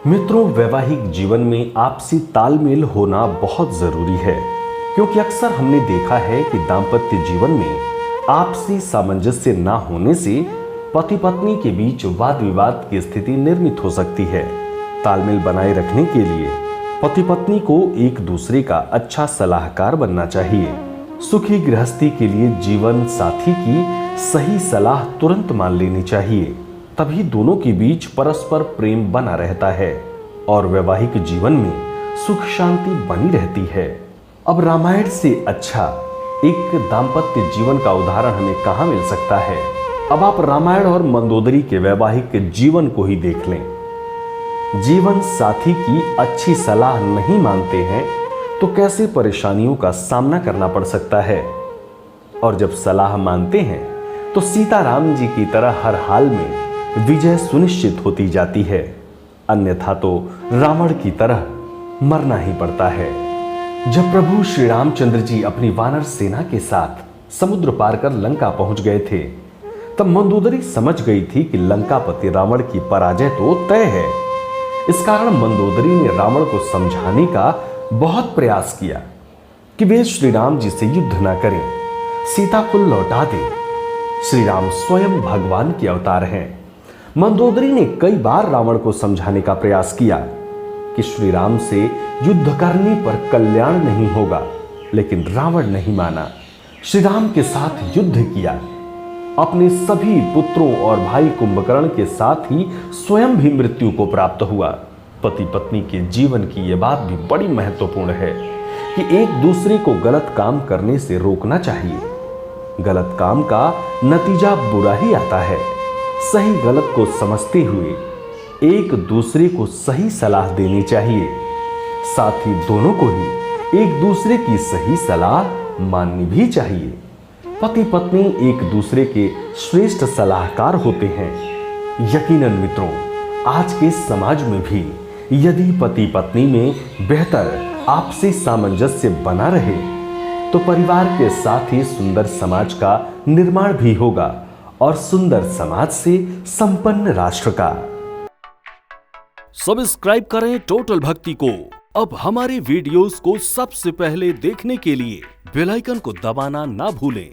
मित्रों, वैवाहिक जीवन में आपसी तालमेल होना बहुत जरूरी है, क्योंकि अक्सर हमने देखा है कि दांपत्य जीवन में आपसी सामंजस्य ना होने से पति पत्नी के बीच वाद विवाद की स्थिति निर्मित हो सकती है। तालमेल बनाए रखने के लिए पति पत्नी को एक दूसरे का अच्छा सलाहकार बनना चाहिए। सुखी गृहस्थी के लिए जीवन साथी की सही सलाह तुरंत मान लेनी चाहिए, तभी दोनों के बीच परस्पर प्रेम बना रहता है और वैवाहिक जीवन में सुख शांति बनी रहती है। अब रामायण से अच्छा एक दाम्पत्य जीवन का उदाहरण हमें कहां मिल सकता है। अब आप रामायण और मंदोदरी के वैवाहिक जीवन को ही देख लें। जीवन साथी की अच्छी सलाह नहीं मानते हैं तो कैसे परेशानियों का सामना करना पड़ सकता है, और जब सलाह मानते हैं तो सीता राम जी की तरह हर हाल में विजय सुनिश्चित होती जाती है, अन्यथा तो रावण की तरह मरना ही पड़ता है। जब प्रभु श्री रामचंद्र जी अपनी वानर सेना के साथ समुद्र पार कर लंका पहुंच गए थे, तब मंदोदरी समझ गई थी कि लंकापति रावण की पराजय तो तय है। इस कारण मंदोदरी ने रावण को समझाने का बहुत प्रयास किया कि वे श्री राम जी से युद्ध न करें, सीता को लौटा दें। श्री राम स्वयं भगवान के अवतार हैं। मंदोदरी ने कई बार रावण को समझाने का प्रयास किया कि श्री राम से युद्ध करने पर कल्याण नहीं होगा, लेकिन रावण नहीं माना। श्री राम के साथ युद्ध किया, अपने सभी पुत्रों और भाई कुंभकर्ण के साथ ही स्वयं भी मृत्यु को प्राप्त हुआ। पति पत्नी के जीवन की यह बात भी बड़ी महत्वपूर्ण है कि एक दूसरे को गलत काम करने से रोकना चाहिए। गलत काम का नतीजा बुरा ही आता है। सही गलत को समझते हुए एक दूसरे को सही सलाह देनी चाहिए, साथ ही दोनों को ही एक दूसरे की सही सलाह माननी भी चाहिए। पति पत्नी एक दूसरे के श्रेष्ठ सलाहकार होते हैं। यकीनन मित्रों, आज के समाज में भी यदि पति पत्नी में बेहतर आपसी सामंजस्य बना रहे तो परिवार के साथ ही सुंदर समाज का निर्माण भी होगा और सुंदर समाज से संपन्न राष्ट्र का। सब्सक्राइब करें टोटल भक्ति को। अब हमारे वीडियोस को सबसे पहले देखने के लिए बेल आइकन को दबाना ना भूलें।